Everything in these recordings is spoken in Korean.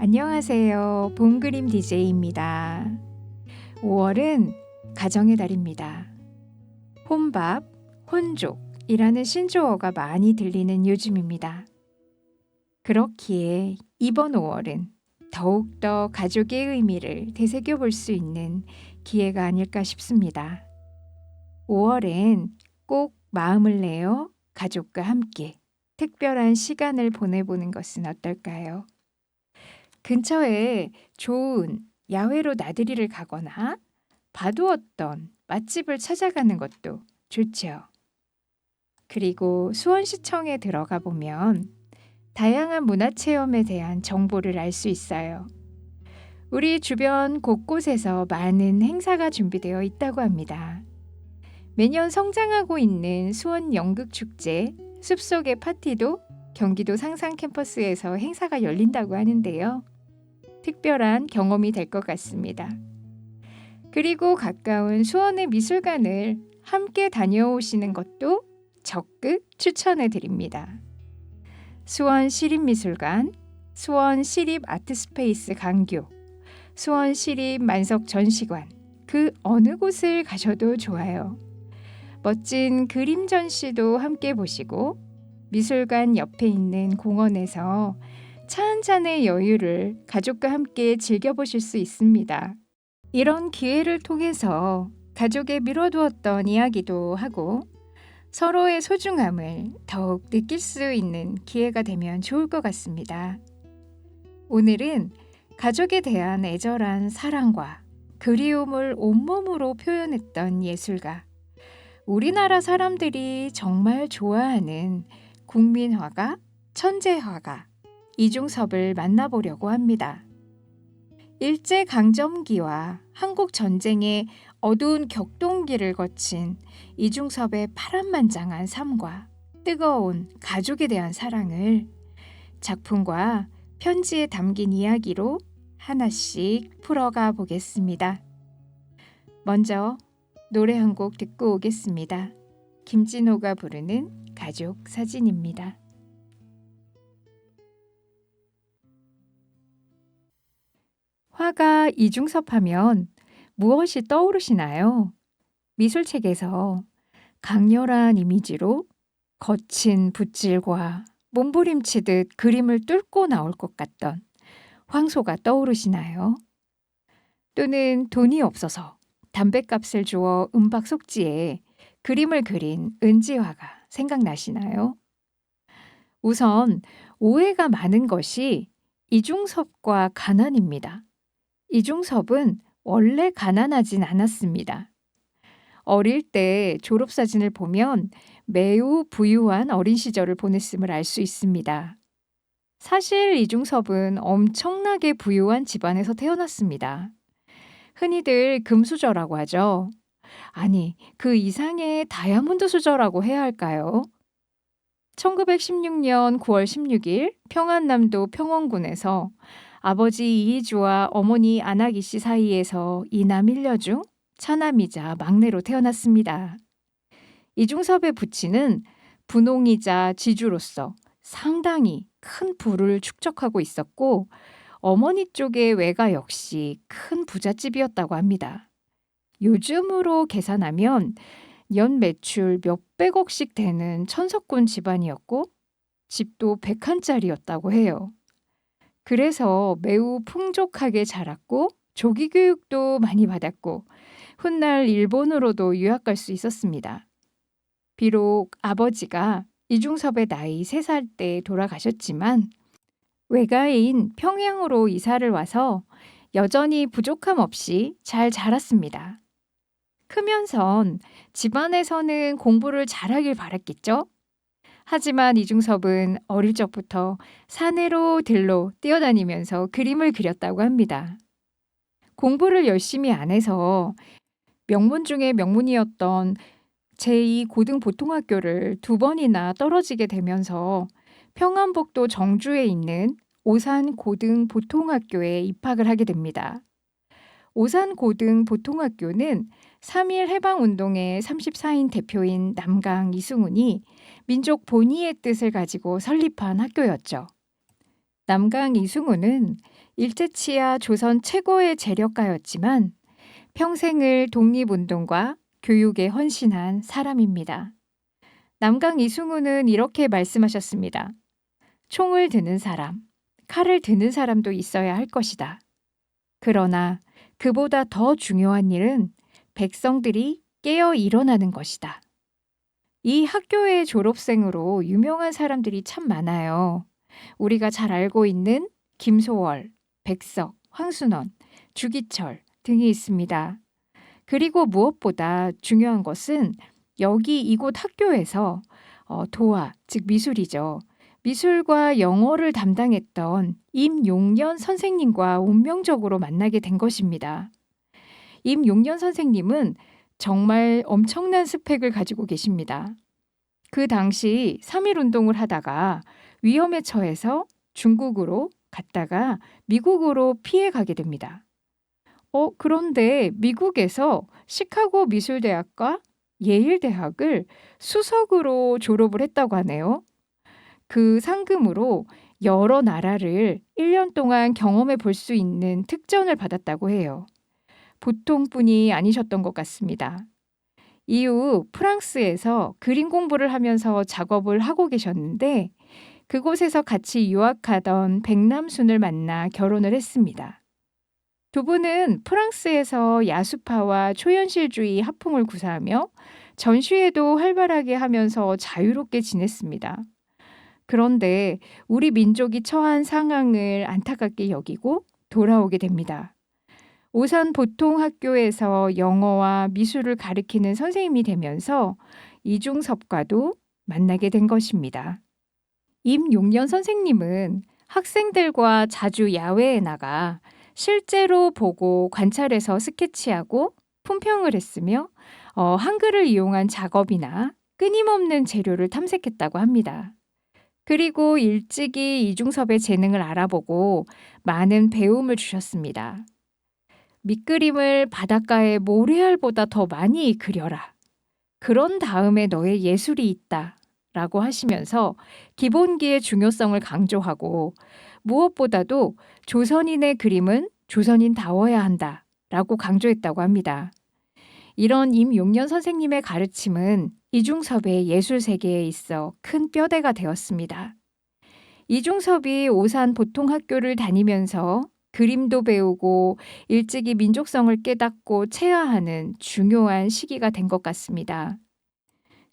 안녕하세요. 봄그림 DJ입니다. 5월은 가정의 달입니다. 혼밥, 혼족이라는 신조어가 많이 들리는 요즘입니다. 그렇기에 이번 5월은 더욱더 가족의 의미를 되새겨 볼 수 있는 기회가 아닐까 싶습니다. 5월엔 꼭 마음을 내어 가족과 함께 특별한 시간을 보내보는 것은 어떨까요? 근처에 좋은 야외로 나들이를 가거나 봐두었던 맛집을 찾아가는 것도 좋죠. 그리고 수원시청에 들어가 보면 다양한 문화체험에 대한 정보를 알 수 있어요. 우리 주변 곳곳에서 많은 행사가 준비되어 있다고 합니다. 매년 성장하고 있는 수원 연극축제, 숲속의 파티도 경기도 상상 캠퍼스에서 행사가 열린다고 하는데요. 특별한 경험이 될 것 같습니다. 그리고 가까운 수원의 미술관을 함께 다녀오시는 것도 적극 추천해 드립니다. 수원시립미술관, 수원시립아트스페이스 강교, 수원시립만석전시관, 그 어느 곳을 가셔도 좋아요. 멋진 그림 전시도 함께 보시고 미술관 옆에 있는 공원에서 차 한 잔의 여유를 가족과 함께 즐겨보실 수 있습니다. 이런 기회를 통해서 가족에 미뤄두었던 이야기도 하고 서로의 소중함을 더욱 느낄 수 있는 기회가 되면 좋을 것 같습니다. 오늘은 가족에 대한 애절한 사랑과 그리움을 온몸으로 표현했던 예술가, 우리나라 사람들이 정말 좋아하는 국민화가, 천재화가 이중섭을 만나보려고 합니다. 일제강점기와 한국전쟁의 어두운 격동기를 거친 이중섭의 파란만장한 삶과 뜨거운 가족에 대한 사랑을 작품과 편지에 담긴 이야기로 하나씩 풀어가 보겠습니다. 먼저 노래 한 곡 듣고 오겠습니다. 김진호가 부르는 가족 사진입니다. 화가 이중섭 하면 무엇이 떠오르시나요? 미술책에서 강렬한 이미지로 거친 붓질과 몸부림치듯 그림을 뚫고 나올 것 같던 황소가 떠오르시나요? 또는 돈이 없어서 담뱃값을 주어 은박 속지에 그림을 그린 은지화가 생각나시나요? 우선 오해가 많은 것이 이중섭과 가난입니다. 이중섭은 원래 가난하진 않았습니다. 어릴 때 졸업사진을 보면 매우 부유한 어린 시절을 보냈음을 알 수 있습니다. 사실 이중섭은 엄청나게 부유한 집안에서 태어났습니다. 흔히들 금수저라고 하죠. 아니, 그 이상의 다이아몬드 수저라고 해야 할까요? 1916년 9월 16일 평안남도 평원군에서 아버지 이희주와 어머니 안학희 씨 사이에서 이남 1녀 중 차남이자 막내로 태어났습니다. 이중섭의 부친은 분홍이자 지주로서 상당히 큰 부를 축적하고 있었고 어머니 쪽의 외가 역시 큰 부잣집이었다고 합니다. 요즘으로 계산하면 연 매출 몇백억씩 되는 천석군 집안이었고 집도 100칸짜리였다고 해요. 그래서 매우 풍족하게 자랐고 조기 교육도 많이 받았고 훗날 일본으로도 유학 갈 수 있었습니다. 비록 아버지가 이중섭의 나이 3살 때 돌아가셨지만 외가인 평양으로 이사를 와서 여전히 부족함 없이 잘 자랐습니다. 크면선 집안에서는 공부를 잘하길 바랐겠죠? 하지만 이중섭은 어릴 적부터 산으로 들로 뛰어다니면서 그림을 그렸다고 합니다. 공부를 열심히 안 해서 명문 중에 명문이었던 제2고등보통학교를 2번이나 떨어지게 되면서 평안북도 정주에 있는 오산고등보통학교에 입학을 하게 됩니다. 오산고등보통학교는 3.1 해방운동의 34인 대표인 남강 이승훈이 민족 본위의 뜻을 가지고 설립한 학교였죠. 남강 이승훈은 일제치하 조선 최고의 재력가였지만 평생을 독립운동과 교육에 헌신한 사람입니다. 남강 이승우는 이렇게 말씀하셨습니다. 총을 드는 사람, 칼을 드는 사람도 있어야 할 것이다. 그러나 그보다 더 중요한 일은 백성들이 깨어 일어나는 것이다. 이 학교의 졸업생으로 유명한 사람들이 참 많아요. 우리가 잘 알고 있는 김소월, 백석, 황순원, 주기철 등이 있습니다. 그리고 무엇보다 중요한 것은 여기 이곳 학교에서 도화, 즉 미술이죠. 미술과 영어를 담당했던 임용련 선생님과 운명적으로 만나게 된 것입니다. 임용련 선생님은 정말 엄청난 스펙을 가지고 계십니다. 그 당시 3.1 운동을 하다가 위험에 처해서 중국으로 갔다가 미국으로 피해 가게 됩니다. 그런데 미국에서 시카고 미술대학과 예일대학을 수석으로 졸업을 했다고 하네요. 그 상금으로 여러 나라를 1년 동안 경험해 볼 수 있는 특전을 받았다고 해요. 보통 분이 아니셨던 것 같습니다. 이후 프랑스에서 그림 공부를 하면서 작업을 하고 계셨는데 그곳에서 같이 유학하던 백남순을 만나 결혼을 했습니다. 두 분은 프랑스에서 야수파와 초현실주의 합풍을 구사하며 전시회도 활발하게 하면서 자유롭게 지냈습니다. 그런데 우리 민족이 처한 상황을 안타깝게 여기고 돌아오게 됩니다. 오산 보통학교에서 영어와 미술을 가르치는 선생님이 되면서 이중섭과도 만나게 된 것입니다. 임용련 선생님은 학생들과 자주 야외에 나가 실제로 보고 관찰해서 스케치하고 품평을 했으며 한글을 이용한 작업이나 끊임없는 재료를 탐색했다고 합니다. 그리고 일찍이 이중섭의 재능을 알아보고 많은 배움을 주셨습니다. 밑그림을 바닷가의 모래알보다 더 많이 그려라. 그런 다음에 너의 예술이 있다. 라고 하시면서 기본기의 중요성을 강조하고 무엇보다도 조선인의 그림은 조선인다워야 한다. 라고 강조했다고 합니다. 이런 임용련 선생님의 가르침은 이중섭의 예술 세계에 있어 큰 뼈대가 되었습니다. 이중섭이 오산 보통학교를 다니면서 그림도 배우고 일찍이 민족성을 깨닫고 체화하는 중요한 시기가 된 것 같습니다.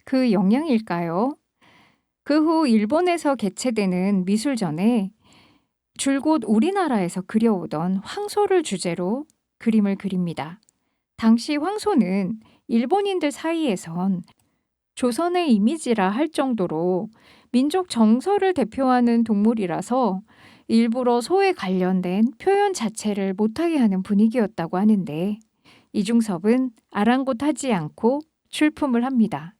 그 영향일까요? 그 후 일본에서 개최되는 미술전에 줄곧 우리나라에서 그려오던 황소를 주제로 그림을 그립니다. 당시 황소는 일본인들 사이에선 조선의 이미지라 할 정도로 민족 정서를 대표하는 동물이라서 일부러 소에 관련된 표현 자체를 못하게 하는 분위기였다고 하는데 이중섭은 아랑곳하지 않고 출품을 합니다.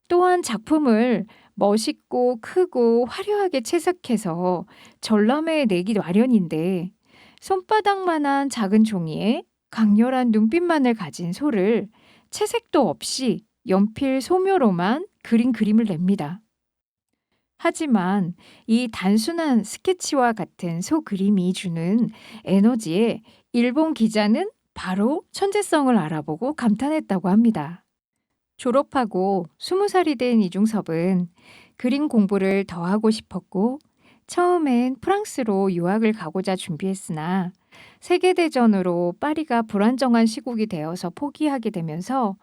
또한 작품을 멋있고 크고 화려하게 채색해서 전람회에 내기 마련인데 손바닥만한 작은 종이에 강렬한 눈빛만을 가진 소를 채색도 없이 연필 소묘로만 그린 그림을 냅니다. 하지만 이 단순한 스케치와 같은 소 그림이 주는 에너지에 일본 기자는 바로 천재성을 알아보고 감탄했다고 합니다. 졸업하고 20살이 된 이중섭은 그림 공부를 더 하고 싶었고 처음엔 프랑스로 유학을 가고자 준비했으나 세계대전으로 파리가 불안정한 시국이 되어서 포기하게 되면서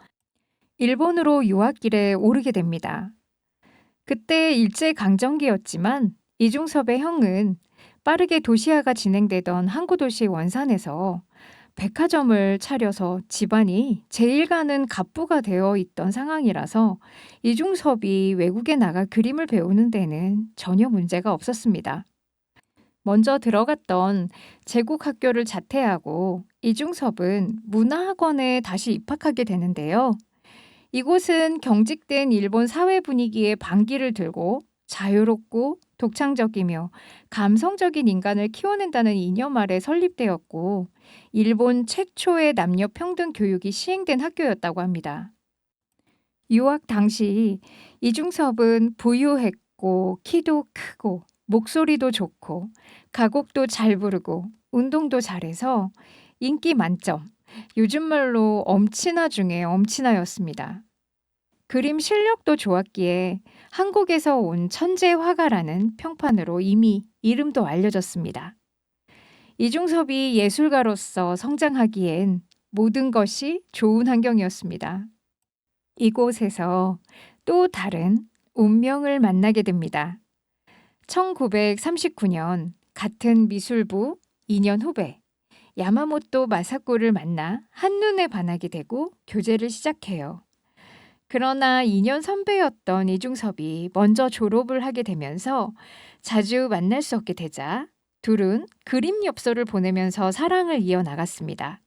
일본으로 유학길에 오르게 됩니다. 그때 일제강점기였지만 이중섭의 형은 빠르게 도시화가 진행되던 항구도시 원산에서 백화점을 차려서 집안이 제일 가는 갑부가 되어 있던 상황이라서 이중섭이 외국에 나가 그림을 배우는 데는 전혀 문제가 없었습니다. 먼저 들어갔던 제국학교를 자퇴하고 이중섭은 문화학원에 다시 입학하게 되는데요. 이곳은 경직된 일본 사회 분위기에 반기를 들고 자유롭고 독창적이며 감성적인 인간을 키워낸다는 이념 아래 설립되었고 일본 최초의 남녀 평등 교육이 시행된 학교였다고 합니다. 유학 당시 이중섭은 부유했고 키도 크고 목소리도 좋고 가곡도 잘 부르고 운동도 잘해서 인기 만점, 요즘 말로 엄친아 중에 엄친아였습니다. 그림 실력도 좋았기에 한국에서 온 천재 화가라는 평판으로 이미 이름도 알려졌습니다. 이중섭이 예술가로서 성장하기엔 모든 것이 좋은 환경이었습니다. 이곳에서 또 다른 운명을 만나게 됩니다. 1939년 같은 미술부 2년 후배 야마모토 마사코를 만나 한눈에 반하게 되고 교제를 시작해요. 그러나 2년 선배였던 이중섭이 먼저 졸업을 하게 되면서 자주 만날 수 없게 되자 둘은 그림 엽서를 보내면서 사랑을 이어나갔습니다.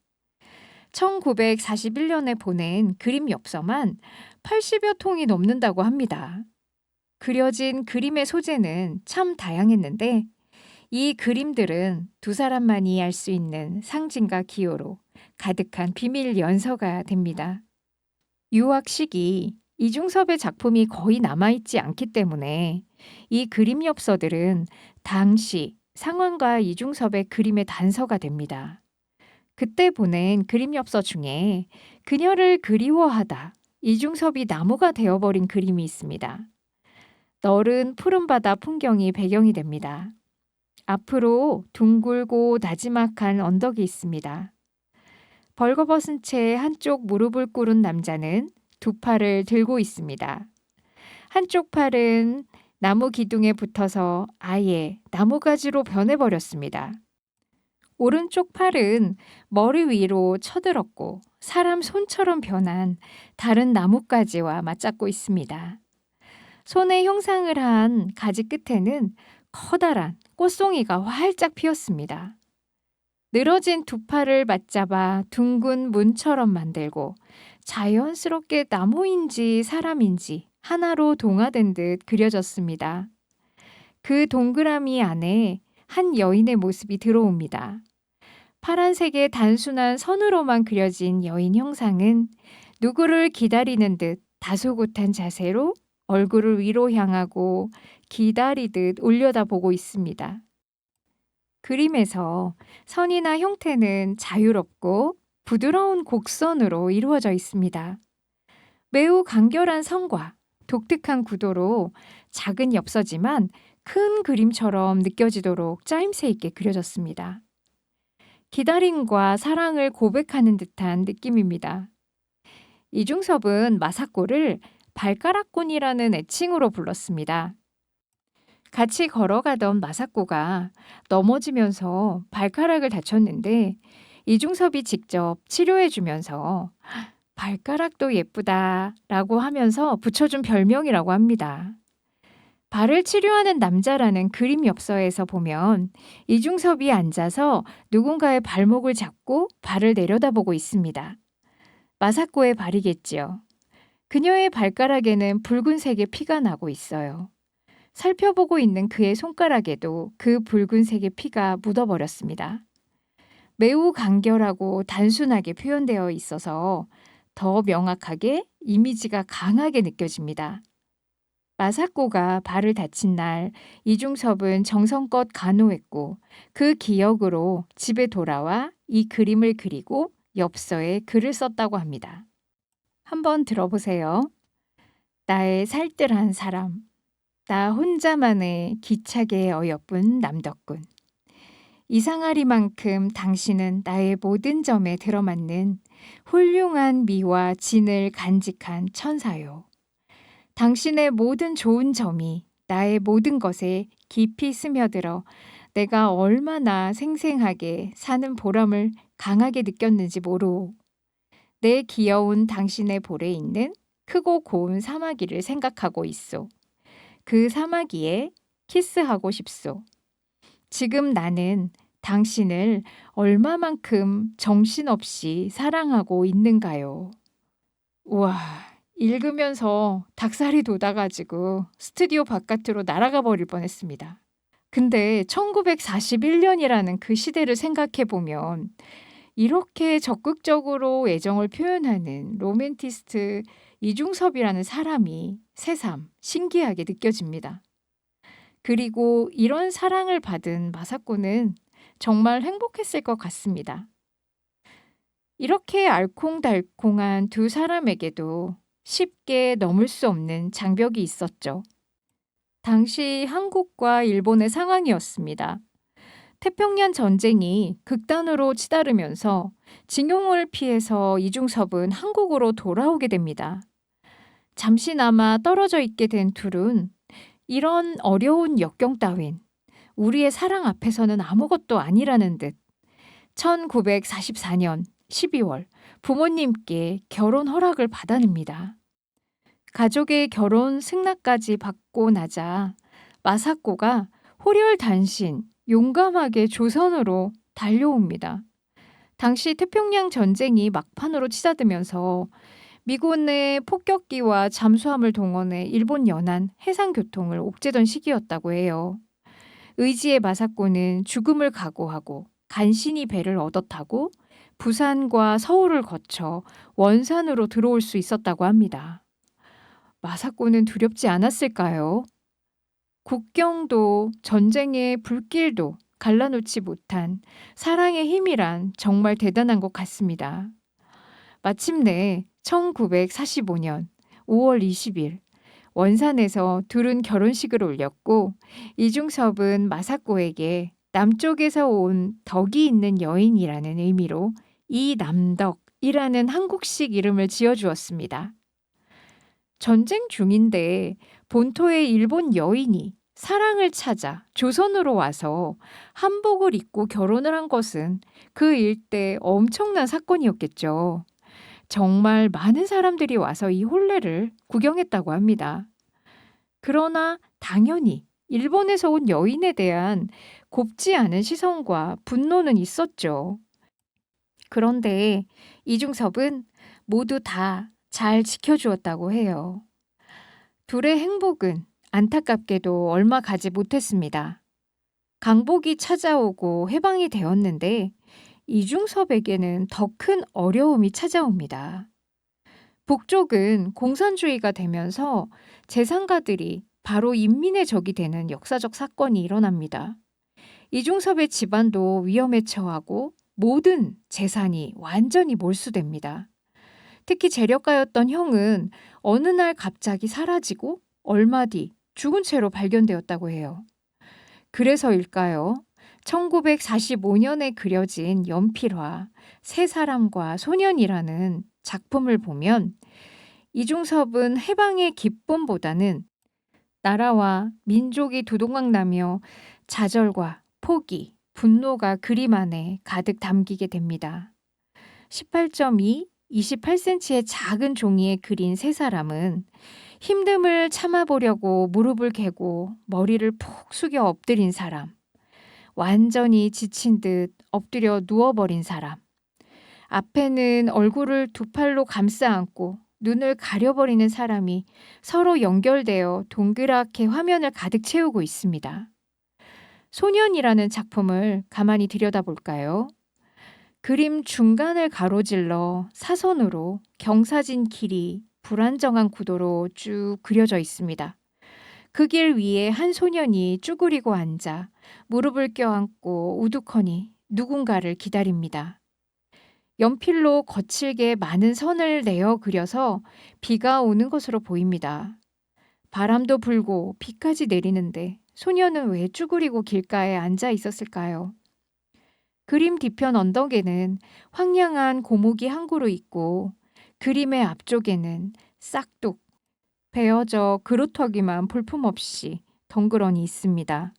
1941년에 보낸 그림 엽서만 80여 통이 넘는다고 합니다. 그려진 그림의 소재는 참 다양했는데 이 그림들은 두 사람만이 알 수 있는 상징과 기호로 가득한 비밀 연서가 됩니다. 유학 시기 이중섭의 작품이 거의 남아있지 않기 때문에 이 그림 엽서들은 당시 상황과 이중섭의 그림의 단서가 됩니다. 그때 보낸 그림 엽서 중에 그녀를 그리워하다 이중섭이 나무가 되어버린 그림이 있습니다. 너른 푸른 바다 풍경이 배경이 됩니다. 앞으로 둥글고 나지막한 언덕이 있습니다. 벌거벗은 채 한쪽 무릎을 꿇은 남자는 두 팔을 들고 있습니다. 한쪽 팔은 나무 기둥에 붙어서 아예 나무가지로 변해버렸습니다. 오른쪽 팔은 머리 위로 쳐들었고 사람 손처럼 변한 다른 나뭇가지와 맞잡고 있습니다. 손에 형상을 한 가지 끝에는 커다란 꽃송이가 활짝 피었습니다. 늘어진 두 팔을 맞잡아 둥근 문처럼 만들고 자연스럽게 나무인지 사람인지 하나로 동화된 듯 그려졌습니다. 그 동그라미 안에 한 여인의 모습이 들어옵니다. 파란색의 단순한 선으로만 그려진 여인 형상은 누구를 기다리는 듯 다소곳한 자세로 얼굴을 위로 향하고 기다리듯 올려다보고 있습니다. 그림에서 선이나 형태는 자유롭고 부드러운 곡선으로 이루어져 있습니다. 매우 간결한 선과 독특한 구도로 작은 엽서지만 큰 그림처럼 느껴지도록 짜임새 있게 그려졌습니다. 기다림과 사랑을 고백하는 듯한 느낌입니다. 이중섭은 마사코를 발가락꾼이라는 애칭으로 불렀습니다. 같이 걸어가던 마사코가 넘어지면서 발가락을 다쳤는데 이중섭이 직접 치료해주면서 발가락도 예쁘다 라고 하면서 붙여준 별명이라고 합니다. 발을 치료하는 남자라는 그림 엽서에서 보면 이중섭이 앉아서 누군가의 발목을 잡고 발을 내려다보고 있습니다. 마사코의 발이겠지요. 그녀의 발가락에는 붉은색의 피가 나고 있어요. 살펴보고 있는 그의 손가락에도 그 붉은색의 피가 묻어버렸습니다. 매우 간결하고 단순하게 표현되어 있어서 더 명확하게 이미지가 강하게 느껴집니다. 마사코가 발을 다친 날 이중섭은 정성껏 간호했고 그 기억으로 집에 돌아와 이 그림을 그리고 엽서에 글을 썼다고 합니다. 한번 들어보세요. 나의 살뜰한 사람, 나 혼자만의 기차게 어여쁜 남덕군. 이상하리만큼 당신은 나의 모든 점에 들어맞는 훌륭한 미와 진을 간직한 천사요. 당신의 모든 좋은 점이 나의 모든 것에 깊이 스며들어 내가 얼마나 생생하게 사는 보람을 강하게 느꼈는지 모르오. 내 귀여운 당신의 볼에 있는 크고 고운 사마귀를 생각하고 있소. 그 사마귀에 키스하고 싶소. 지금 나는 당신을 얼마만큼 정신없이 사랑하고 있는가요? 우와, 읽으면서 닭살이 돋아가지고 스튜디오 바깥으로 날아가 버릴 뻔했습니다. 근데 1941년이라는 그 시대를 생각해보면 이렇게 적극적으로 애정을 표현하는 로맨티스트 이중섭이라는 사람이 새삼 신기하게 느껴집니다. 그리고 이런 사랑을 받은 마사코는 정말 행복했을 것 같습니다. 이렇게 알콩달콩한 두 사람에게도 쉽게 넘을 수 없는 장벽이 있었죠. 당시 한국과 일본의 상황이었습니다. 태평양 전쟁이 극단으로 치달으면서 징용을 피해서 이중섭은 한국으로 돌아오게 됩니다. 잠시나마 떨어져 있게 된 둘은 이런 어려운 역경 따윈 우리의 사랑 앞에서는 아무것도 아니라는 듯 1944년 12월 부모님께 결혼 허락을 받아냅니다. 가족의 결혼 승낙까지 받고 나자 마사코가 호렬단신 용감하게 조선으로 달려옵니다. 당시 태평양 전쟁이 막판으로 치닫으면서 미군의 폭격기와 잠수함을 동원해 일본 연안 해상교통을 옥죄던 시기였다고 해요. 의지의 마사코는 죽음을 각오하고 간신히 배를 얻어 타고 부산과 서울을 거쳐 원산으로 들어올 수 있었다고 합니다. 마사코는 두렵지 않았을까요? 국경도 전쟁의 불길도 갈라놓지 못한 사랑의 힘이란 정말 대단한 것 같습니다. 마침내 1945년 5월 20일 원산에서 둘은 결혼식을 올렸고 이중섭은 마사코에게 남쪽에서 온 덕이 있는 여인이라는 의미로 이남덕이라는 한국식 이름을 지어주었습니다. 전쟁 중인데 본토의 일본 여인이 사랑을 찾아 조선으로 와서 한복을 입고 결혼을 한 것은 그 일대 엄청난 사건이었겠죠. 정말 많은 사람들이 와서 이 혼례를 구경했다고 합니다. 그러나 당연히 일본에서 온 여인에 대한 곱지 않은 시선과 분노는 있었죠. 그런데 이중섭은 모두 다 잘 지켜주었다고 해요. 둘의 행복은 안타깝게도 얼마 가지 못했습니다. 강복이 찾아오고 해방이 되었는데 이중섭에게는 더 큰 어려움이 찾아옵니다. 북쪽은 공산주의가 되면서 재상가들이 바로 인민의 적이 되는 역사적 사건이 일어납니다. 이중섭의 집안도 위험에 처하고 모든 재산이 완전히 몰수됩니다. 특히 재력가였던 형은 어느 날 갑자기 사라지고 얼마 뒤 죽은 채로 발견되었다고 해요. 그래서일까요? 1945년에 그려진 연필화 세 사람과 소년이라는 작품을 보면 이중섭은 해방의 기쁨보다는 나라와 민족이 두동강나며 좌절과 포기, 분노가 그림 안에 가득 담기게 됩니다. 18.2, 28cm의 작은 종이에 그린 세 사람은 힘듦을 참아보려고 무릎을 개고 머리를 푹 숙여 엎드린 사람, 완전히 지친 듯 엎드려 누워버린 사람, 앞에는 얼굴을 두 팔로 감싸 안고 눈을 가려버리는 사람이 서로 연결되어 동그랗게 화면을 가득 채우고 있습니다. 소년이라는 작품을 가만히 들여다볼까요? 그림 중간을 가로질러 사선으로 경사진 길이 불안정한 구도로 쭉 그려져 있습니다. 그 길 위에 한 소년이 쭈그리고 앉아 무릎을 껴안고 우두커니 누군가를 기다립니다. 연필로 거칠게 많은 선을 내어 그려서 비가 오는 것으로 보입니다. 바람도 불고 비까지 내리는데 소년은 왜 쭈그리고 길가에 앉아 있었을까요? 그림 뒤편 언덕에는 황량한 고목이 한 그루 있고 그림의 앞쪽에는 싹둑 베어져 그루터기만 볼품없이 덩그러니 있습니다.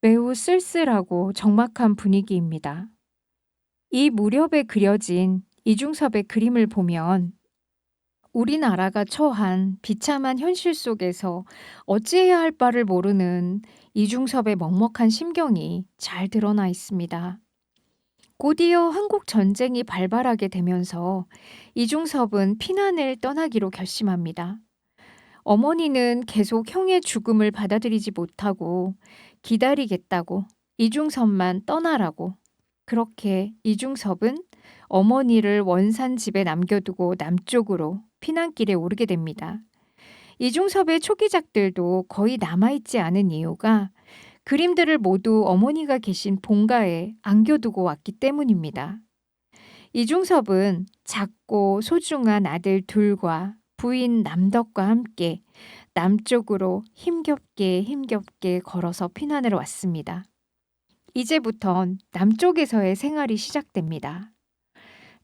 매우 쓸쓸하고 적막한 분위기입니다. 이 무렵에 그려진 이중섭의 그림을 보면 우리나라가 처한 비참한 현실 속에서 어찌해야 할 바를 모르는 이중섭의 먹먹한 심경이 잘 드러나 있습니다. 곧이어 한국 전쟁이 발발하게 되면서 이중섭은 피난을 떠나기로 결심합니다. 어머니는 계속 형의 죽음을 받아들이지 못하고 기다리겠다고 이중섭만 떠나라고 그렇게 이중섭은 어머니를 원산 집에 남겨두고 남쪽으로 피난길에 오르게 됩니다. 이중섭의 초기작들도 거의 남아있지 않은 이유가 그림들을 모두 어머니가 계신 본가에 안겨두고 왔기 때문입니다. 이중섭은 작고 소중한 아들 둘과 부인 남덕과 함께 남쪽으로 힘겹게 걸어서 피난을 왔습니다. 이제부턴 남쪽에서의 생활이 시작됩니다.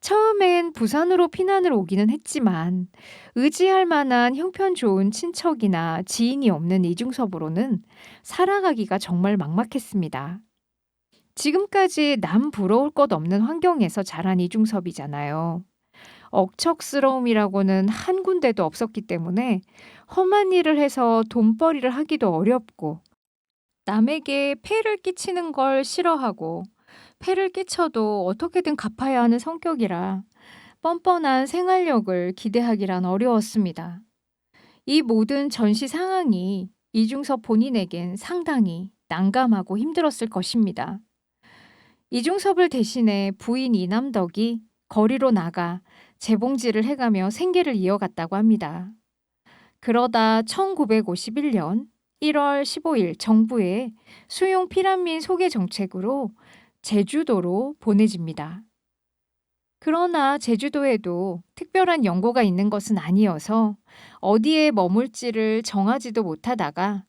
처음엔 부산으로 피난을 오기는 했지만 의지할 만한 형편 좋은 친척이나 지인이 없는 이중섭으로는 살아가기가 정말 막막했습니다. 지금까지 남 부러울 것 없는 환경에서 자란 이중섭이잖아요. 억척스러움이라고는 한 군데도 없었기 때문에 험한 일을 해서 돈벌이를 하기도 어렵고 남에게 폐를 끼치는 걸 싫어하고 폐를 끼쳐도 어떻게든 갚아야 하는 성격이라 뻔뻔한 생활력을 기대하기란 어려웠습니다. 이 모든 전시 상황이 이중섭 본인에겐 상당히 난감하고 힘들었을 것입니다. 이중섭을 대신해 부인 이남덕이 거리로 나가 재봉질을 해가며 생계를 이어갔다고 합니다. 그러다 1951년 1월 15일 정부의 수용 피난민 소개 정책으로 제주도로 보내집니다. 그러나 제주도에도 특별한 연고가 있는 것은 아니어서 어디에 머물지를 정하지도 못하다가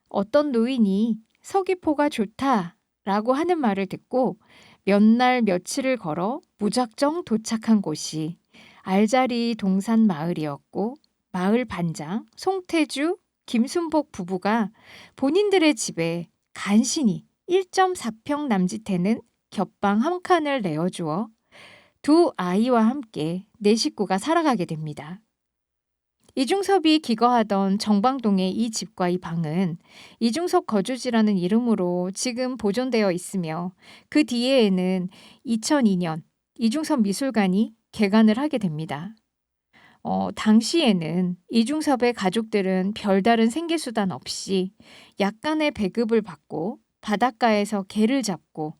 어떤 노인이 서귀포가 좋다라고 하는 말을 듣고 몇 날 며칠을 걸어 무작정 도착한 곳이 알자리 동산 마을이었고 마을 반장 송태주, 김순복 부부가 본인들의 집에 간신히 1.4평 남짓되는 겹방 한 칸을 내어주어 두 아이와 함께 네 식구가 살아가게 됩니다. 이중섭이 기거하던 정방동의 이 집과 이 방은 이중섭 거주지라는 이름으로 지금 보존되어 있으며 그 뒤에에는 2002년 이중섭 미술관이 개관을 하게 됩니다. 당시에는 이중섭의 가족들은 별다른 생계수단 없이 약간의 배급을 받고 바닷가에서 게를 잡고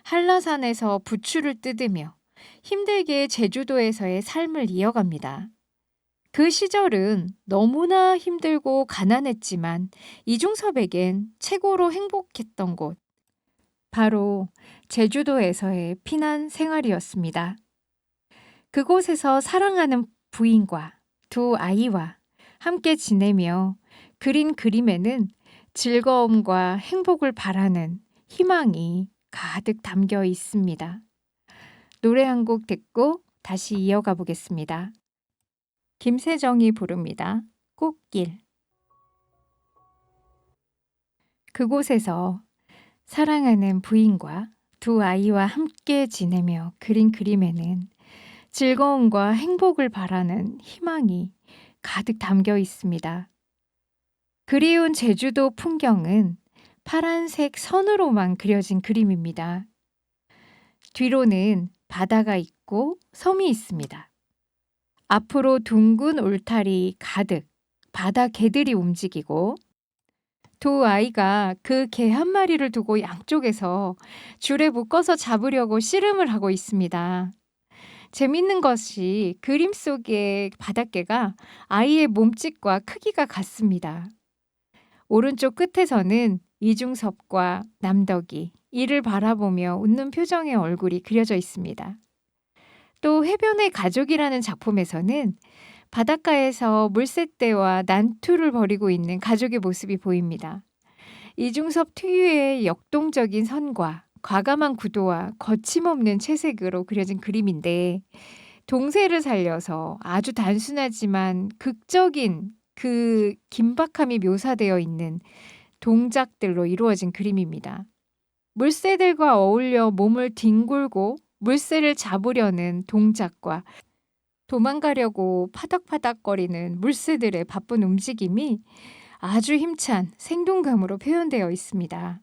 한라산에서 부추를 뜯으며 힘들게 제주도에서의 삶을 이어갑니다. 그 시절은 너무나 힘들고 가난했지만 이중섭에겐 최고로 행복했던 곳, 바로 제주도에서의 피난 생활이었습니다. 그곳에서 사랑하는 부인과 두 아이와 함께 지내며 그린 그림에는 즐거움과 행복을 바라는 희망이 가득 담겨 있습니다. 노래 한 곡 듣고 다시 이어가 보겠습니다. 김세정이 부릅니다. 꽃길. 그곳에서 사랑하는 부인과 두 아이와 함께 지내며 그린 그림에는 즐거움과 행복을 바라는 희망이 가득 담겨 있습니다. 그리운 제주도 풍경은 파란색 선으로만 그려진 그림입니다. 뒤로는 바다가 있고 섬이 있습니다. 앞으로 둥근 울타리 가득 바다 개들이 움직이고 두 아이가 그 개 한 마리를 두고 양쪽에서 줄에 묶어서 잡으려고 씨름을 하고 있습니다. 재밌는 것이 그림 속의 바닷개가 아이의 몸집과 크기가 같습니다. 오른쪽 끝에서는 이중섭과 남덕이 이를 바라보며 웃는 표정의 얼굴이 그려져 있습니다. 또 해변의 가족이라는 작품에서는 바닷가에서 물새떼와 난투를 벌이고 있는 가족의 모습이 보입니다. 이중섭 특유의 역동적인 선과 과감한 구도와 거침없는 채색으로 그려진 그림인데 동세를 살려서 아주 단순하지만 극적인 그 긴박함이 묘사되어 있는 동작들로 이루어진 그림입니다. 물새들과 어울려 몸을 뒹굴고 물새를 잡으려는 동작과 도망가려고 파닥파닥거리는 물새들의 바쁜 움직임이 아주 힘찬 생동감으로 표현되어 있습니다.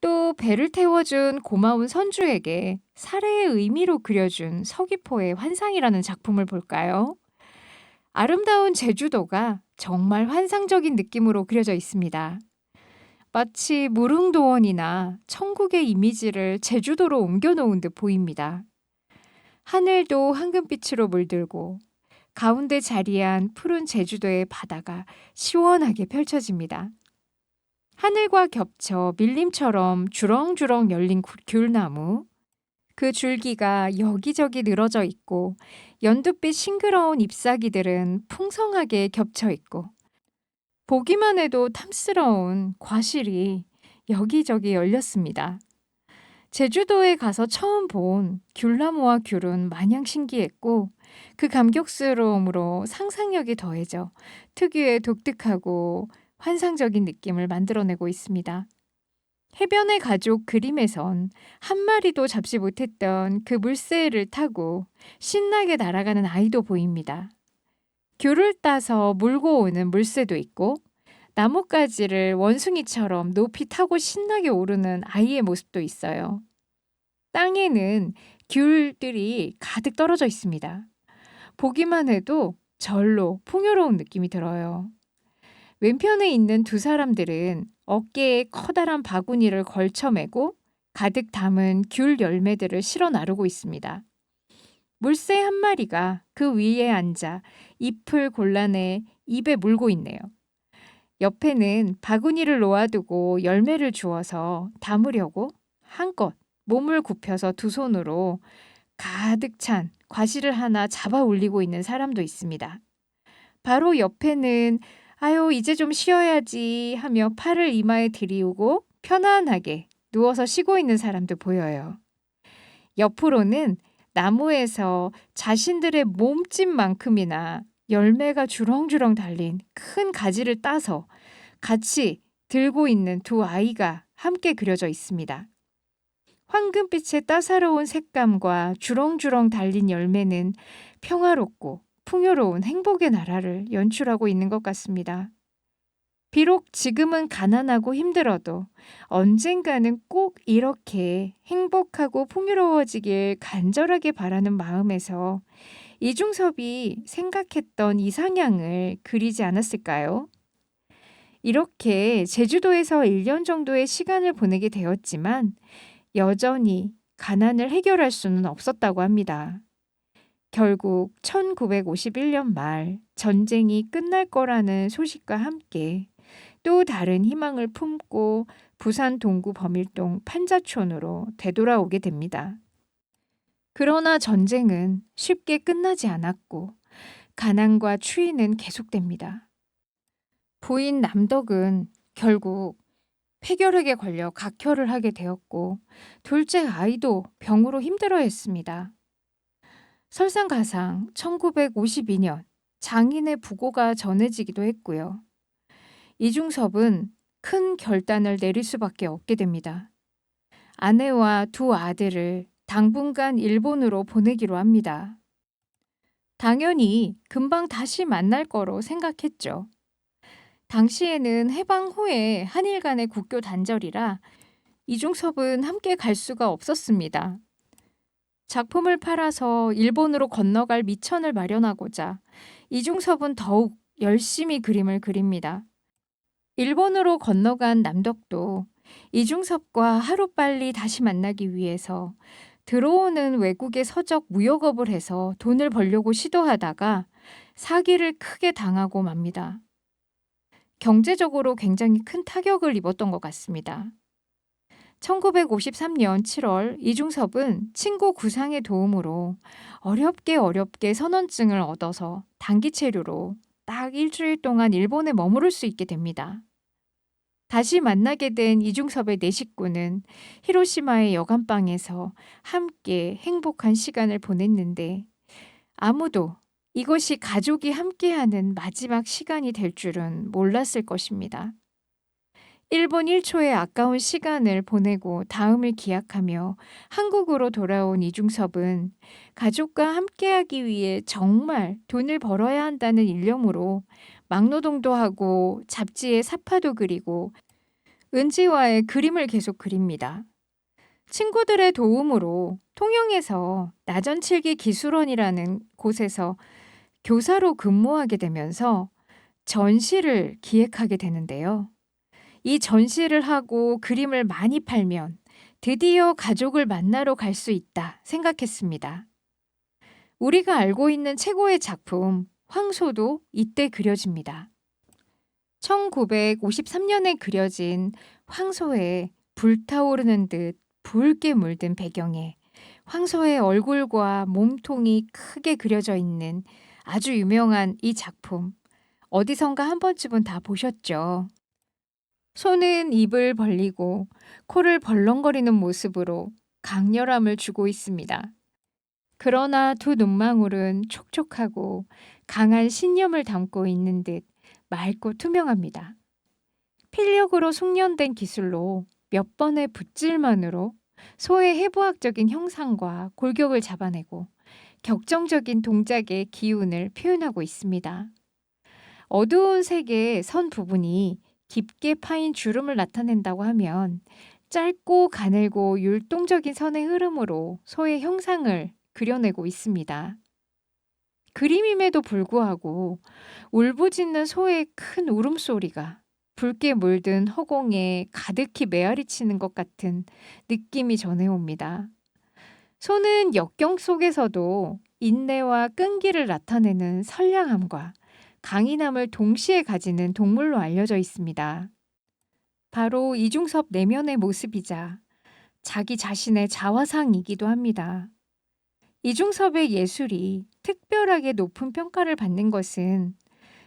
또 배를 태워준 고마운 선주에게 사례의 의미로 그려준 서귀포의 환상이라는 작품을 볼까요? 아름다운 제주도가 정말 환상적인 느낌으로 그려져 있습니다. 마치 무릉도원이나 천국의 이미지를 제주도로 옮겨놓은 듯 보입니다. 하늘도 황금빛으로 물들고 가운데 자리한 푸른 제주도의 바다가 시원하게 펼쳐집니다. 하늘과 겹쳐 밀림처럼 주렁주렁 열린 귤나무, 그 줄기가 여기저기 늘어져 있고 연두빛 싱그러운 잎사귀들은 풍성하게 겹쳐 있고 보기만 해도 탐스러운 과실이 여기저기 열렸습니다. 제주도에 가서 처음 본 귤나무와 귤은 마냥 신기했고 그 감격스러움으로 상상력이 더해져 특유의 독특하고 환상적인 느낌을 만들어내고 있습니다. 해변의 가족 그림에선 한 마리도 잡지 못했던 그 물새를 타고 신나게 날아가는 아이도 보입니다. 귤을 따서 물고 오는 물새도 있고 나뭇가지를 원숭이처럼 높이 타고 신나게 오르는 아이의 모습도 있어요. 땅에는 귤들이 가득 떨어져 있습니다. 보기만 해도 절로 풍요로운 느낌이 들어요. 왼편에 있는 두 사람들은 어깨에 커다란 바구니를 걸쳐매고 가득 담은 귤 열매들을 실어 나르고 있습니다. 물새 한 마리가 그 위에 앉아 잎을 골라내 입에 물고 있네요. 옆에는 바구니를 놓아두고 열매를 주워서 담으려고 한껏 몸을 굽혀서 두 손으로 가득 찬 과실을 하나 잡아 올리고 있는 사람도 있습니다. 바로 옆에는 아유 이제 좀 쉬어야지 하며 팔을 이마에 들이우고 편안하게 누워서 쉬고 있는 사람도 보여요. 옆으로는 나무에서 자신들의 몸집만큼이나 열매가 주렁주렁 달린 큰 가지를 따서 같이 들고 있는 두 아이가 함께 그려져 있습니다. 황금빛의 따사로운 색감과 주렁주렁 달린 열매는 평화롭고 풍요로운 행복의 나라를 연출하고 있는 것 같습니다. 비록 지금은 가난하고 힘들어도 언젠가는 꼭 이렇게 행복하고 풍요로워지길 간절하게 바라는 마음에서 이중섭이 생각했던 이상향을 그리지 않았을까요? 이렇게 제주도에서 1년 정도의 시간을 보내게 되었지만 여전히 가난을 해결할 수는 없었다고 합니다. 결국 1951년 말 전쟁이 끝날 거라는 소식과 함께 또 다른 희망을 품고 부산 동구 범일동 판자촌으로 되돌아오게 됩니다. 그러나 전쟁은 쉽게 끝나지 않았고 가난과 추위는 계속됩니다. 부인 남덕은 결국 폐결핵에 걸려 각혈을 하게 되었고 둘째 아이도 병으로 힘들어했습니다. 설상가상 1952년 장인의 부고가 전해지기도 했고요. 이중섭은 큰 결단을 내릴 수밖에 없게 됩니다. 아내와 두 아들을 당분간 일본으로 보내기로 합니다. 당연히 금방 다시 만날 거로 생각했죠. 당시에는 해방 후에 한일 간의 국교 단절이라 이중섭은 함께 갈 수가 없었습니다. 작품을 팔아서 일본으로 건너갈 미천을 마련하고자 이중섭은 더욱 열심히 그림을 그립니다. 일본으로 건너간 남덕도 이중섭과 하루빨리 다시 만나기 위해서 들어오는 외국의 서적 무역업을 해서 돈을 벌려고 시도하다가 사기를 크게 당하고 맙니다. 경제적으로 굉장히 큰 타격을 입었던 것 같습니다. 1953년 7월 이중섭은 친구 구상의 도움으로 어렵게 선원증을 얻어서 단기 체류로 딱 일주일 동안 일본에 머무를 수 있게 됩니다. 다시 만나게 된 이중섭의 네 식구는 히로시마의 여관방에서 함께 행복한 시간을 보냈는데 아무도 이것이 가족이 함께하는 마지막 시간이 될 줄은 몰랐을 것입니다. 일본 1초의 아까운 시간을 보내고 다음을 기약하며 한국으로 돌아온 이중섭은 가족과 함께하기 위해 정말 돈을 벌어야 한다는 일념으로 막노동도 하고 잡지에 사파도 그리고 은지와의 그림을 계속 그립니다. 친구들의 도움으로 통영에서 나전칠기 기술원이라는 곳에서 교사로 근무하게 되면서 전시를 기획하게 되는데요. 이 전시를 하고 그림을 많이 팔면 드디어 가족을 만나러 갈 수 있다 생각했습니다. 우리가 알고 있는 최고의 작품 황소도 이때 그려집니다. 1953년에 그려진 황소의 불타오르는 듯 붉게 물든 배경에 황소의 얼굴과 몸통이 크게 그려져 있는 아주 유명한 이 작품. 어디선가 한 번쯤은 다 보셨죠? 소는 입을 벌리고 코를 벌렁거리는 모습으로 강렬함을 주고 있습니다. 그러나 두 눈망울은 촉촉하고 강한 신념을 담고 있는 듯 맑고 투명합니다. 필력으로 숙련된 기술로 몇 번의 붓질만으로 소의 해부학적인 형상과 골격을 잡아내고 격정적인 동작의 기운을 표현하고 있습니다. 어두운 색의 선 부분이 깊게 파인 주름을 나타낸다고 하면 짧고 가늘고 율동적인 선의 흐름으로 소의 형상을 그려내고 있습니다. 그림임에도 불구하고 울부짖는 소의 큰 울음소리가 붉게 물든 허공에 가득히 메아리치는 것 같은 느낌이 전해옵니다. 소는 역경 속에서도 인내와 끈기를 나타내는 선량함과 강인함을 동시에 가지는 동물로 알려져 있습니다. 바로 이중섭 내면의 모습이자 자기 자신의 자화상이기도 합니다. 이중섭의 예술이 특별하게 높은 평가를 받는 것은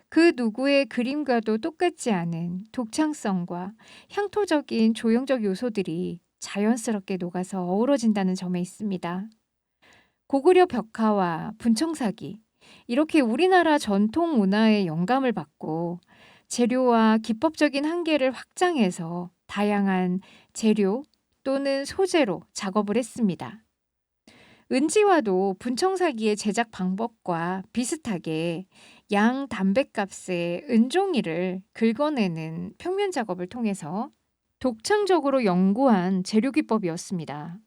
그 누구의 그림과도 똑같지 않은 독창성과 향토적인 조형적 요소들이 자연스럽게 녹아서 어우러진다는 점에 있습니다. 고구려 벽화와 분청사기, 이렇게 우리나라 전통 문화의 영감을 받고 재료와 기법적인 한계를 확장해서 다양한 재료 또는 소재로 작업을 했습니다. 은지와도 분청사기의 제작 방법과 비슷하게 양 담뱃값의 은종이를 긁어내는 평면 작업을 통해서 독창적으로 연구한 재료 기법이었습니다.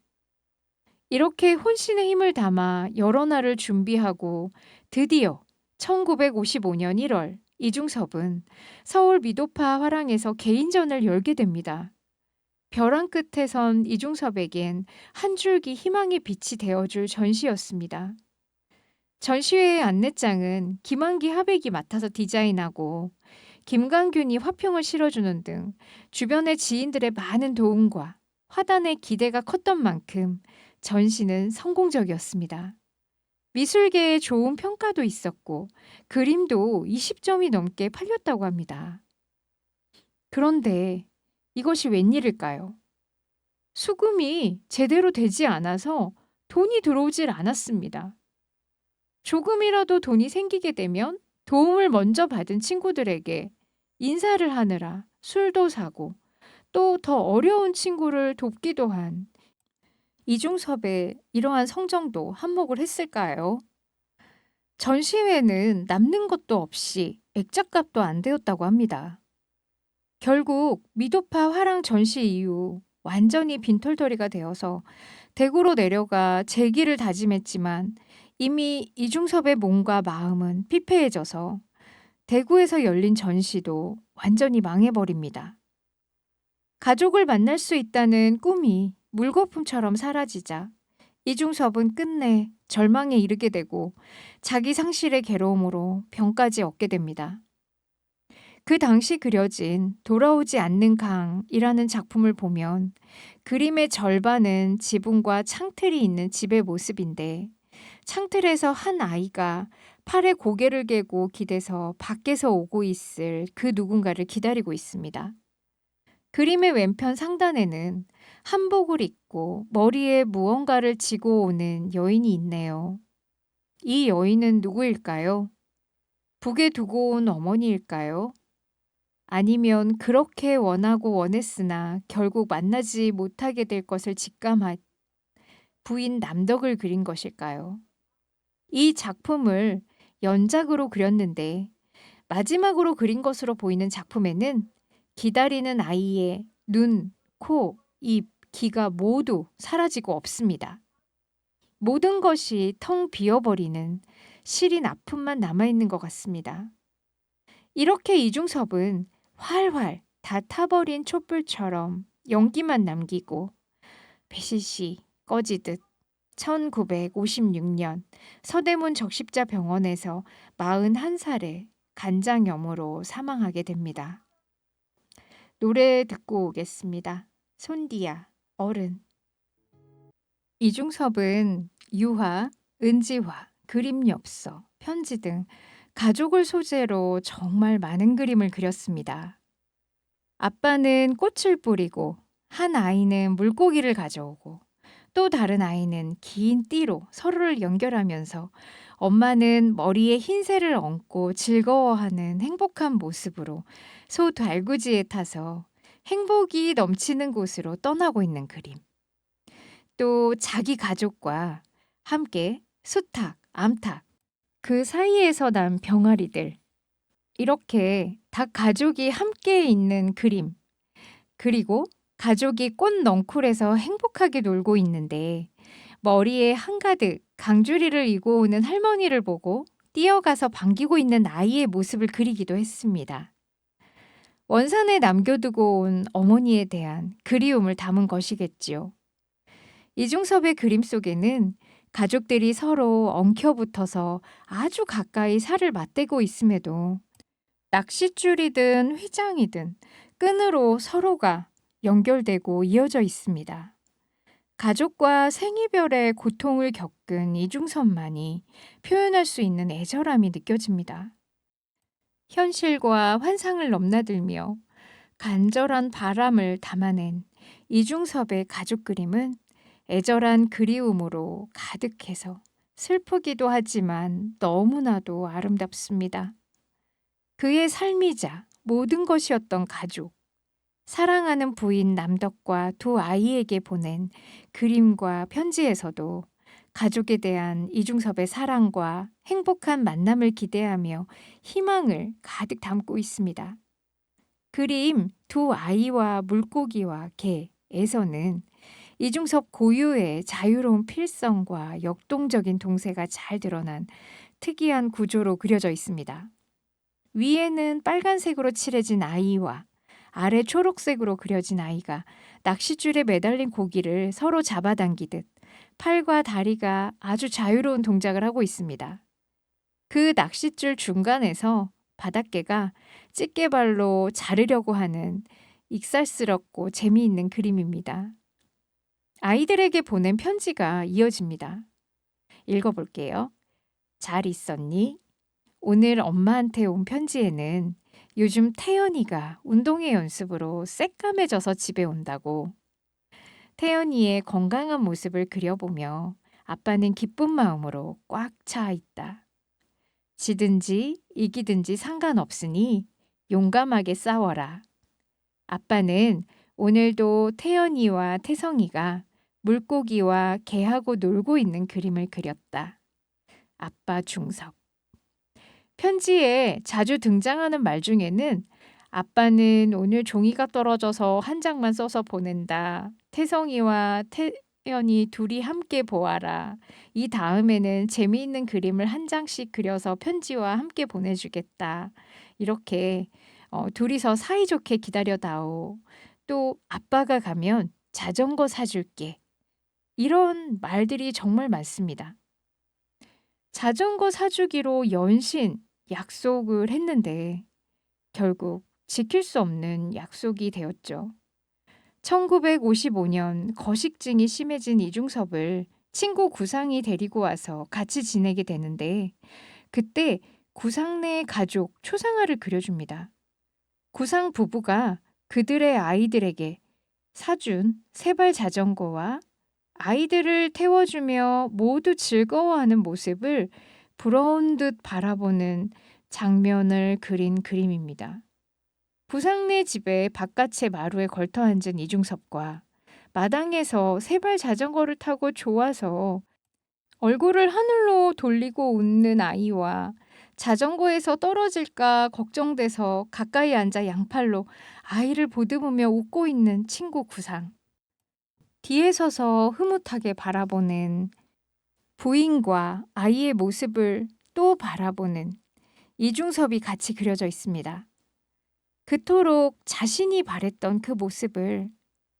이렇게 혼신의 힘을 담아 여러 날을 준비하고 드디어 1955년 1월 이중섭은 서울 미도파 화랑에서 개인전을 열게 됩니다. 벼랑 끝에 선 이중섭에겐 한 줄기 희망의 빛이 되어줄 전시였습니다. 전시회의 안내장은 김한기 화백이 맡아서 디자인하고 김강균이 화평을 실어주는 등 주변의 지인들의 많은 도움과 화단의 기대가 컸던 만큼 전시는 성공적이었습니다. 미술계에 좋은 평가도 있었고 그림도 20점이 넘게 팔렸다고 합니다. 그런데 이것이 웬일일까요? 수금이 제대로 되지 않아서 돈이 들어오질 않았습니다. 조금이라도 돈이 생기게 되면 도움을 먼저 받은 친구들에게 인사를 하느라 술도 사고 또 더 어려운 친구를 돕기도 한 이중섭의 이러한 성정도 한몫을 했을까요? 전시회는 남는 것도 없이 액자값도 안 되었다고 합니다. 결국 미도파 화랑 전시 이후 완전히 빈털터리가 되어서 대구로 내려가 재기를 다짐했지만 이미 이중섭의 몸과 마음은 피폐해져서 대구에서 열린 전시도 완전히 망해버립니다. 가족을 만날 수 있다는 꿈이 물거품처럼 사라지자 이중섭은 끝내 절망에 이르게 되고 자기 상실의 괴로움으로 병까지 얻게 됩니다. 그 당시 그려진 돌아오지 않는 강이라는 작품을 보면 그림의 절반은 지붕과 창틀이 있는 집의 모습인데 창틀에서 한 아이가 팔에 고개를 개고 기대서 밖에서 오고 있을 그 누군가를 기다리고 있습니다. 그림의 왼편 상단에는 한복을 입고 머리에 무언가를 지고 오는 여인이 있네요. 이 여인은 누구일까요? 북에 두고 온 어머니일까요? 아니면 그렇게 원하고 원했으나 결국 만나지 못하게 될 것을 직감한 부인 남덕을 그린 것일까요? 이 작품을 연작으로 그렸는데 마지막으로 그린 것으로 보이는 작품에는 기다리는 아이의 눈, 코, 입, 귀가 모두 사라지고 없습니다. 모든 것이 텅 비어버리는 시린 아픔만 남아있는 것 같습니다. 이렇게 이중섭은 활활 다 타버린 촛불처럼 연기만 남기고 배시시 꺼지듯 1956년 서대문 적십자병원에서 41살에 간장염으로 사망하게 됩니다. 노래 듣고 오겠습니다. 손디야, 어른. 이중섭은 유화, 은지화, 그림엽서, 편지 등 가족을 소재로 정말 많은 그림을 그렸습니다. 아빠는 꽃을 뿌리고, 한 아이는 물고기를 가져오고, 또 다른 아이는 긴 띠로 서로를 연결하면서 엄마는 머리에 흰새를 얹고 즐거워하는 행복한 모습으로 소 달구지에 타서 행복이 넘치는 곳으로 떠나고 있는 그림. 또 자기 가족과 함께 수탉, 암탉, 그 사이에서 난 병아리들. 이렇게 닭 가족이 함께 있는 그림. 그리고 가족이 꽃 넝쿨에서 행복하게 놀고 있는데 머리에 한가득 강주리를 이고 오는 할머니를 보고 뛰어가서 반기고 있는 아이의 모습을 그리기도 했습니다. 원산에 남겨두고 온 어머니에 대한 그리움을 담은 것이겠지요. 이중섭의 그림 속에는 가족들이 서로 엉켜붙어서 아주 가까이 살을 맞대고 있음에도 낚싯줄이든 휘장이든 끈으로 서로가 연결되고 이어져 있습니다. 가족과 생이별의 고통을 겪은 이중섭만이 표현할 수 있는 애절함이 느껴집니다. 현실과 환상을 넘나들며 간절한 바람을 담아낸 이중섭의 가족 그림은 애절한 그리움으로 가득해서 슬프기도 하지만 너무나도 아름답습니다. 그의 삶이자 모든 것이었던 가족, 사랑하는 부인 남덕과 두 아이에게 보낸 그림과 편지에서도 가족에 대한 이중섭의 사랑과 행복한 만남을 기대하며 희망을 가득 담고 있습니다. 그림 두 아이와 물고기와 개에서는 이중섭 고유의 자유로운 필성과 역동적인 동세가 잘 드러난 특이한 구조로 그려져 있습니다. 위에는 빨간색으로 칠해진 아이와 아래 초록색으로 그려진 아이가 낚싯줄에 매달린 고기를 서로 잡아당기듯 팔과 다리가 아주 자유로운 동작을 하고 있습니다. 그 낚싯줄 중간에서 바닷개가 집게발로 자르려고 하는 익살스럽고 재미있는 그림입니다. 아이들에게 보낸 편지가 이어집니다. 읽어볼게요. 잘 있었니? 오늘 엄마한테 온 편지에는 요즘 태연이가 운동회 연습으로 새까매져서 집에 온다고. 태연이의 건강한 모습을 그려보며 아빠는 기쁜 마음으로 꽉 차 있다. 지든지 이기든지 상관없으니 용감하게 싸워라. 아빠는 오늘도 태연이와 태성이가 물고기와 개하고 놀고 있는 그림을 그렸다. 아빠 중섭. 편지에 자주 등장하는 말 중에는 아빠는 오늘 종이가 떨어져서 한 장만 써서 보낸다. 태성이와 태연이 둘이 함께 보아라. 이 다음에는 재미있는 그림을 한 장씩 그려서 편지와 함께 보내주겠다. 이렇게 둘이서 사이좋게 기다려다오. 또 아빠가 가면 자전거 사줄게. 이런 말들이 정말 많습니다. 자전거 사주기로 연신 약속을 했는데 결국 지킬 수 없는 약속이 되었죠. 1955년 거식증이 심해진 이중섭을 친구 구상이 데리고 와서 같이 지내게 되는데 그때 구상 내 가족 초상화를 그려줍니다. 구상 부부가 그들의 아이들에게 사준 세발 자전거와 아이들을 태워주며 모두 즐거워하는 모습을 부러운 듯 바라보는 장면을 그린 그림입니다. 구상내 집의 바깥의 마루에 걸터 앉은 이중섭과 마당에서 세발 자전거를 타고 좋아서 얼굴을 하늘로 돌리고 웃는 아이와 자전거에서 떨어질까 걱정돼서 가까이 앉아 양팔로 아이를 보듬으며 웃고 있는 친구 구상. 뒤에 서서 흐뭇하게 바라보는 부인과 아이의 모습을 또 바라보는 이중섭이 같이 그려져 있습니다. 그토록 자신이 바랬던 그 모습을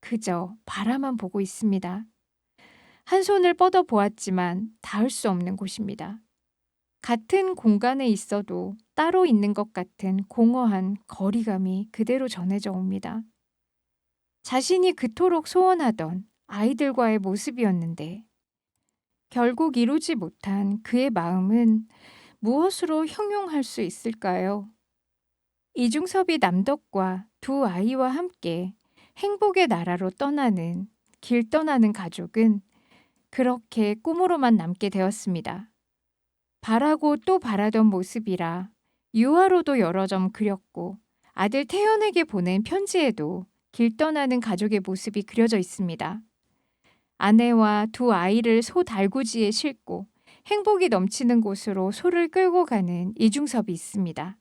그저 바라만 보고 있습니다. 한 손을 뻗어 보았지만 닿을 수 없는 곳입니다. 같은 공간에 있어도 따로 있는 것 같은 공허한 거리감이 그대로 전해져 옵니다. 자신이 그토록 소원하던 아이들과의 모습이었는데 결국 이루지 못한 그의 마음은 무엇으로 형용할 수 있을까요? 이중섭이 남덕과 두 아이와 함께 행복의 나라로 길 떠나는 가족은 그렇게 꿈으로만 남게 되었습니다. 바라고 또 바라던 모습이라 유화로도 여러 점 그렸고 아들 태연에게 보낸 편지에도 길 떠나는 가족의 모습이 그려져 있습니다. 아내와 두 아이를 소 달구지에 싣고 행복이 넘치는 곳으로 소를 끌고 가는 이중섭이 있습니다.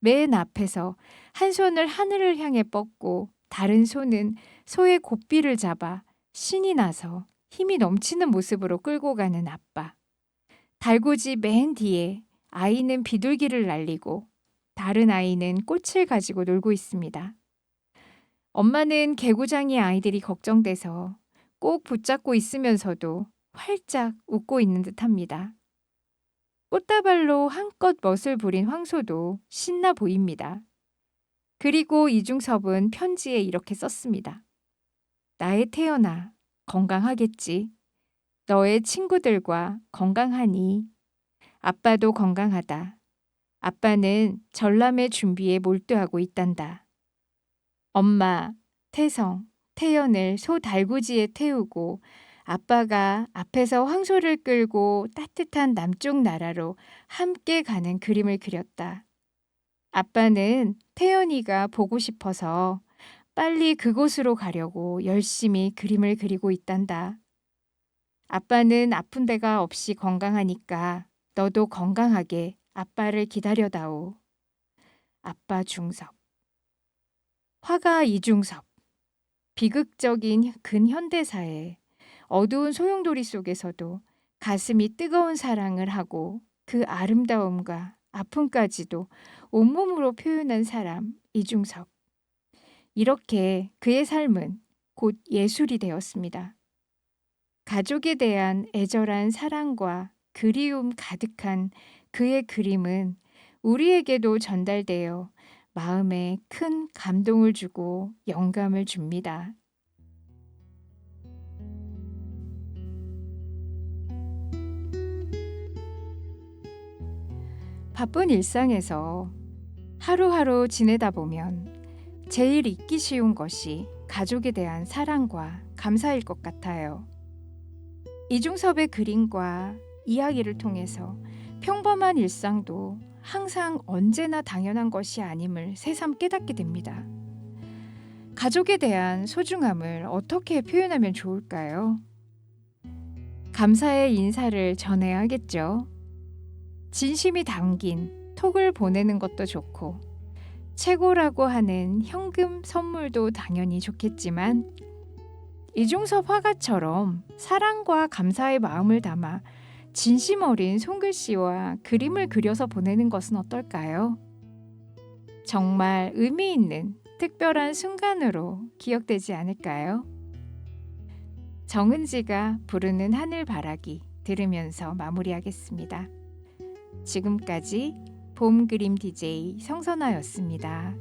맨 앞에서 한 손을 하늘을 향해 뻗고 다른 손은 소의 고삐를 잡아 신이 나서 힘이 넘치는 모습으로 끌고 가는 아빠. 달구지 맨 뒤에 아이는 비둘기를 날리고 다른 아이는 꽃을 가지고 놀고 있습니다. 엄마는 개구장이 아이들이 걱정돼서 꼭 붙잡고 있으면서도 활짝 웃고 있는 듯합니다. 꽃다발로 한껏 멋을 부린 황소도 신나 보입니다. 그리고 이중섭은 편지에 이렇게 썼습니다. 나의 태연아, 건강하겠지. 너의 친구들과 건강하니? 아빠도 건강하다. 아빠는 전람회 준비에 몰두하고 있단다. 엄마, 태성, 태연을 소 달구지에 태우고 아빠가 앞에서 황소를 끌고 따뜻한 남쪽 나라로 함께 가는 그림을 그렸다. 아빠는 태연이가 보고 싶어서 빨리 그곳으로 가려고 열심히 그림을 그리고 있단다. 아빠는 아픈 데가 없이 건강하니까 너도 건강하게 아빠를 기다려다오. 아빠 중섭. 화가 이중섭. 비극적인 근현대사에 어두운 소용돌이 속에서도 가슴이 뜨거운 사랑을 하고 그 아름다움과 아픔까지도 온몸으로 표현한 사람 이중섭. 이렇게 그의 삶은 곧 예술이 되었습니다. 가족에 대한 애절한 사랑과 그리움 가득한 그의 그림은 우리에게도 전달되어 마음에 큰 감동을 주고 영감을 줍니다. 바쁜 일상에서 하루하루 지내다 보면 제일 잊기 쉬운 것이 가족에 대한 사랑과 감사일 것 같아요. 이중섭의 그림과 이야기를 통해서 평범한 일상도 항상 언제나 당연한 것이 아님을 새삼 깨닫게 됩니다. 가족에 대한 소중함을 어떻게 표현하면 좋을까요? 감사의 인사를 전해야겠죠. 진심이 담긴 톡을 보내는 것도 좋고 최고라고 하는 현금 선물도 당연히 좋겠지만 이중섭 화가처럼 사랑과 감사의 마음을 담아 진심 어린 손글씨와 그림을 그려서 보내는 것은 어떨까요? 정말 의미 있는 특별한 순간으로 기억되지 않을까요? 정은지가 부르는 하늘바라기 들으면서 마무리하겠습니다. 지금까지 봄 그림 DJ 성선아였습니다.